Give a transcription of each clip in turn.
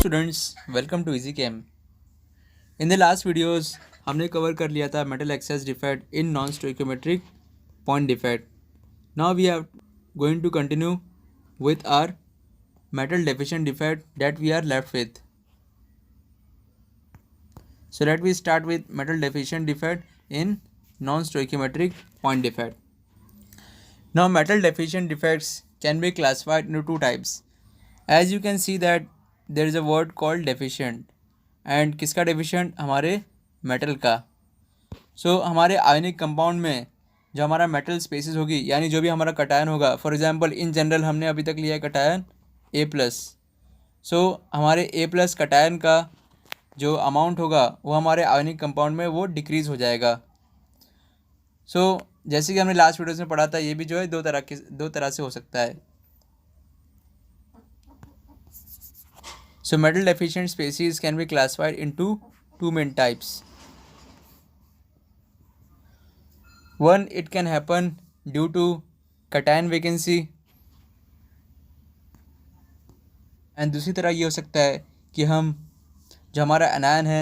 Students, welcome to easy chem. In the last videos हमने cover कर लिया था metal excess defect in non stoichiometric point defect. Now we are going to continue with our metal deficient defect that we are left with. So let we start with metal deficient defect in non-stoichiometric point defect. Now metal deficient defects can be classified into two types. As you can see that there is a word called deficient and किसका deficient हमारे metal का. So हमारे ionic compound में जो हमारा metal spaces होगी यानी जो भी हमारा कटायन होगा, फॉर एग्जांपल इन जनरल हमने अभी तक लिया है कटायन A+. सो हमारे A+ कटायन का जो अमाउंट होगा वो हमारे आयनिक कंपाउंड में वो डिक्रीज़ हो जाएगा. सो जैसे कि हमने लास्ट वीडियोस में पढ़ा था, ये भी जो है दो तरह से हो सकता है. So metal deficient species can be classified into two main types. One, it can happen due to cation vacancy, and दूसरी तरह ये हो सकता है कि हम जो हमारा एनायन है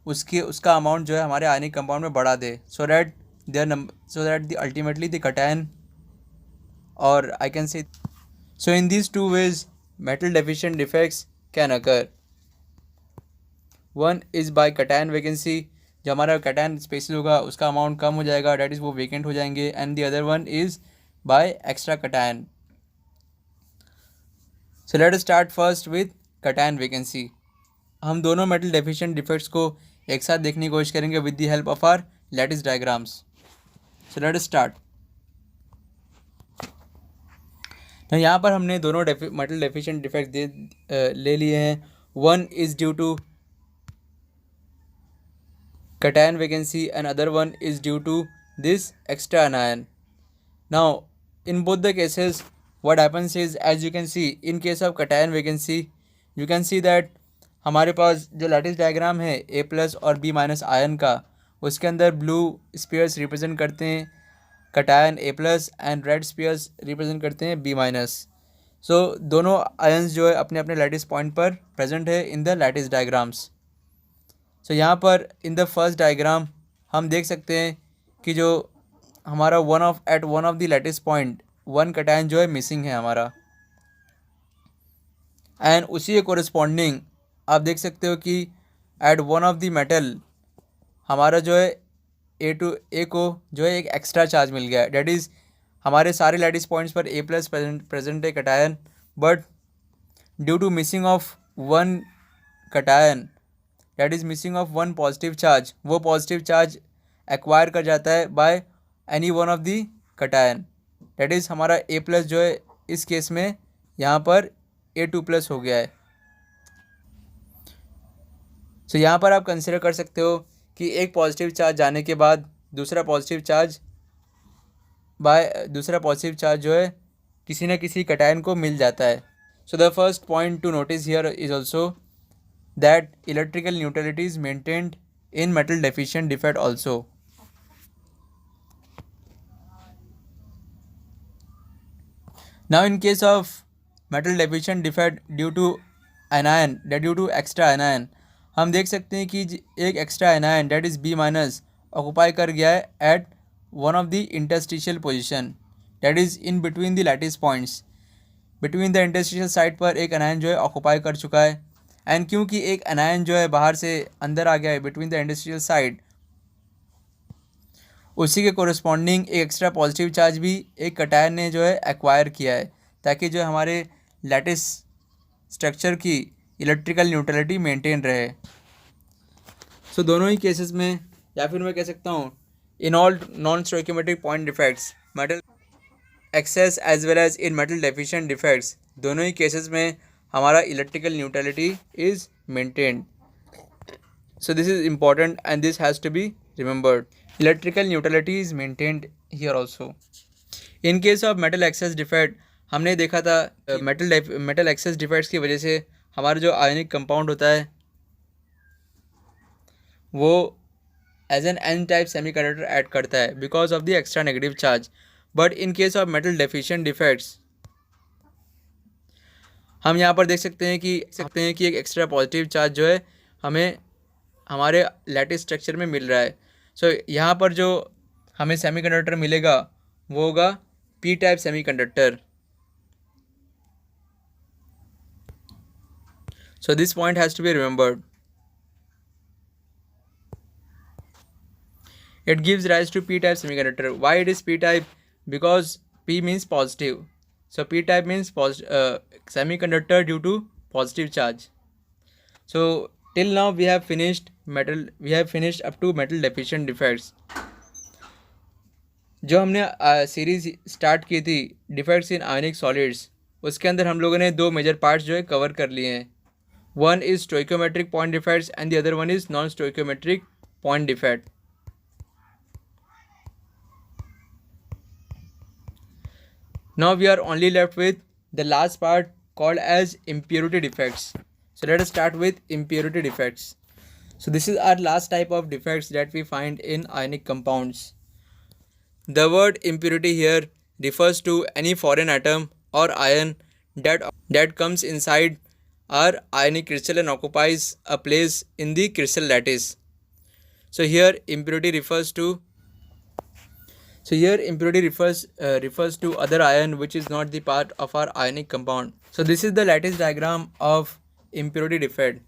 उसका अमाउंट जो है हमारे आयनिक कंपाउंड में बढ़ा दे, so that ultimately the cation, और I can say so in these two ways metal deficient defects can occur. One is by cation vacancy, जो हमारा कटायन स्पेसिस होगा उसका अमाउंट कम हो जाएगा, डैट इज़ वो वेकेंट हो जाएंगे. And the other one is bye extra cation. So let us start first with cation vacancy. हम दोनों मेटल डेफिशिएंट डिफेक्ट्स को एक साथ देखने की कोशिश करेंगे with the help of our lattice diagrams. So let us start. तो यहाँ पर हमने दोनों मेटल डेफिशिएंट डिफेक्ट ले लिए हैं. One is due to cation vacancy and other one is due to this extra anion. Now in both the cases what happens is, as you can see, in case of cation vacancy you can see that हमारे पास जो lattice diagram है A+ और B- ion का, उसके अंदर blue spheres represent करते हैं cation A+ and red spheres represent करते हैं B-. सो दोनों आयन्स जो है अपने अपने लैटिस पॉइंट पर प्रेजेंट है इन द लैटिस डायग्राम्स. सो यहाँ पर इन द फर्स्ट डायग्राम हम देख सकते हैं कि जो हमारा one of the lattice point one cation जो है मिसिंग है हमारा, एंड उसी के कोरिस्पॉन्डिंग आप देख सकते हो कि at one of the metal हमारा जो है ए को जो है एक एक्स्ट्रा चार्ज मिल गया है. डैट इज़ हमारे सारे लैटिस पॉइंट्स पर A+ प्रेजेंट है cation, but due to missing of one cation, that is missing of one positive charge, वो पॉजिटिव चार्ज एक्वायर कर जाता है by any one of the cation. That is हमारा A+ जो है इस केस में यहाँ पर A2+ हो गया है. सो यहाँ पर आप कंसिडर कर सकते हो कि एक पॉजिटिव चार्ज जाने के बाद दूसरा पॉजिटिव चार्ज जो है किसी न किसी कटायन को मिल जाता है. So the first point two notice here is also that electrical neutrality is maintained in metal deficient defect also. Now in case of metal deficient defect due to anion, that due to extra anion, हम देख सकते हैं कि एक extra anion that is B- occupy कर गया है at one of the interstitial position, that is in between the lattice points. Between the interstitial side पर एक एनायन जो है ऑक्यूपाई कर चुका है, एंड क्योंकि एक एनायन जो है बाहर से अंदर आ गया है बिटवीन द इंडस्ट्रियल साइड, उसी के कोरिस्पॉन्डिंग एक एक्स्ट्रा पॉजिटिव चार्ज भी एक कटायन ने जो है एक्वायर किया है, ताकि जो हमारे लैटिस स्ट्रक्चर की इलेक्ट्रिकल न्यूट्रलिटी मेंटेन रहे. सो दोनों ही केसेस में, या फिर मैं कह सकता हूँ in all non stoichiometric point defects, metal excess as well as in metal deficient defects, दोनों ही केसेस में हमारा electrical neutrality is maintained. So this is important and this has to be remembered. Electrical neutrality is maintained here also. In case of metal excess defect हमने देखा था metal access defects की वजह से हमारा जो आयनिक कंपाउंड होता है वो as an n type semiconductor add करता है because of the extra negative charge. But in case of metal deficient defects हम यहाँ पर देख सकते हैं कि एक एक्स्ट्रा पॉजिटिव चार्ज जो है हमें हमारे लैटिस स्ट्रक्चर में मिल रहा है। सो यहाँ पर जो हमें सेमीकंडक्टर मिलेगा वो होगा p type semiconductor. So this point has to be remembered. It gives rise to p-type semiconductor. Why it is p-type? Because p means positive. So p-type means semiconductor due to positive charge. So till now we have finished up to metal deficient defects. जो हमने series start की थी defects in ionic solids, उसके अंदर हम लोगों ने दो मेजर पार्ट्स जो है कवर कर लिए हैं। One is stoichiometric point defects and the other one is non stoichiometric point defect. Now we are only left with the last part called as impurity defects. So let us start with impurity defects. So this is our last type of defects that we find in ionic compounds. The word impurity here refers to any foreign atom or ion that comes inside our ionic crystal and occupies a place in the crystal lattice. So here impurity refers to to other ion which is not the part of our ionic compound. So this is the lattice diagram of impurity defect.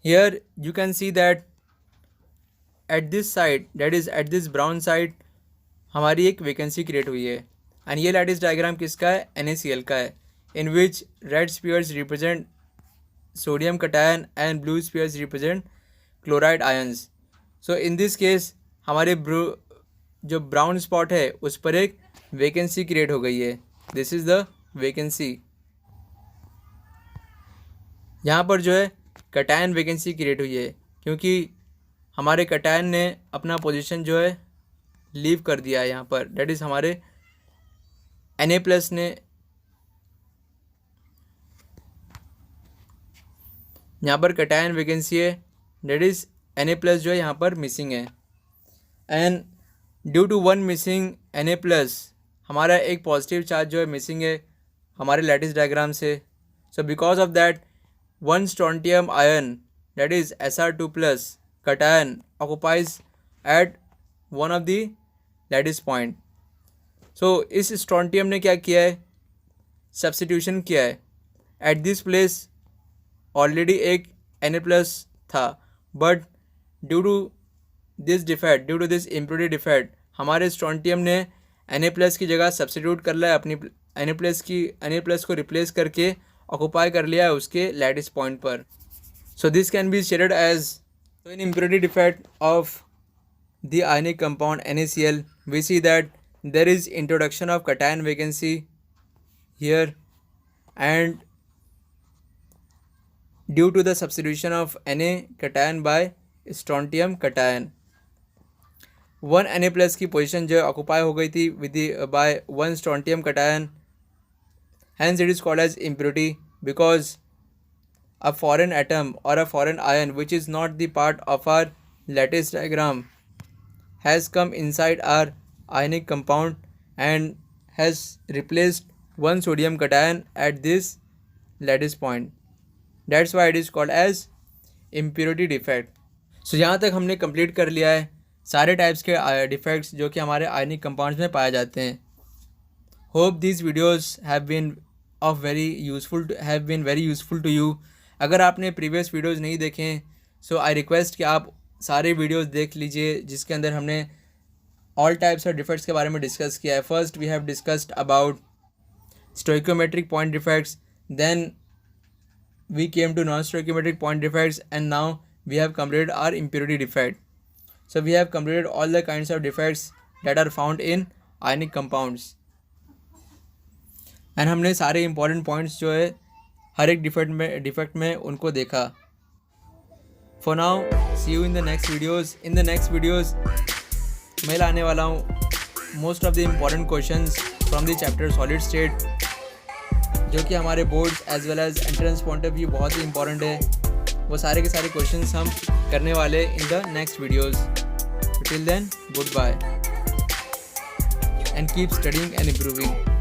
Here you can see that at this side, that is at this brown side, हमारी एक vacancy create हुई है। And ये lattice diagram किसका है? NaCl का है, in which red spheres represent sodium cation and blue spheres represent chloride ions. So in this case हमारे जो ब्राउन स्पॉट है उस पर एक वैकेंसी क्रिएट हो गई है। This is the vacancy. यहाँ पर जो है कटायन वैकेंसी क्रिएट हुई है क्योंकि हमारे कटायन ने अपना पोजीशन जो है लीव कर दिया है यहाँ पर। डेट इज़ हमारे Na+ ने यहाँ पर कटायन वैकेंसी है, डेट इज़ Na+ जो है यहाँ पर मिसिंग है। And due to one missing Na+, हमारा एक पॉजिटिव चार्ज जो है मिसिंग है हमारे लैटिस डायग्राम से। So because of that one strontium ion that is Sr2+ cation occupies at one of the lattice point. So इस strontium ने क्या किया है? सब्स्टिट्यूशन किया है। एट दिस प्लेस ऑलरेडी एक Na+ था, but due to this impurity defect हमारे स्ट्रोंटियम ने Na+ की जगह सब्स्टिट्यूट कर लिया है, अपनी Na+ को रिप्लेस करके ऑक्युपाई कर लिया है उसके लैटिस पॉइंट पर। So this can be stated as in impurity defect of the ionic compound NaCl, we see that there is introduction of cation vacancy here, and due to the substitution of Na cation by strontium cation, one Na+ की position जो occupy हो गई थी by one strontium cation, hence it is called as impurity because a foreign atom or a foreign ion which is not the part of our lattice diagram has come inside our ionic compound and has replaced one sodium cation at this lattice point. That's why it is called as impurity defect. So यहाँ तक हमने complete कर लिया है सारे types के defects जो कि हमारे आयनिक कंपाउंड्स में पाए जाते हैं। Hope this videos have been very useful to you. अगर आपने प्रीवियस वीडियोज़ नहीं देखें सो आई रिक्वेस्ट कि आप सारे वीडियोज़ देख लीजिए जिसके अंदर हमने ऑल टाइप्स ऑफ डिफेक्ट्स के बारे में डिस्कस किया है। First we have discussed about stoichiometric point defects, then we came to non stoichiometric point defects, and now we have completed our impurity defect. So we have completed all the kinds of defects that are found in ionic compounds. And हमने सारे important points जो है हर एक defect में उनको देखा. For now, see you in the next videos. In the next videos मैं लाने वाला हूँ most of the important questions from the chapter solid state, जो कि हमारे boards as well as entrance point of view बहुत ही इंपॉर्टेंट है. वो सारे के सारे क्वेश्चंस हम करने वाले in the next videos. Till then, good bye and keep studying and improving.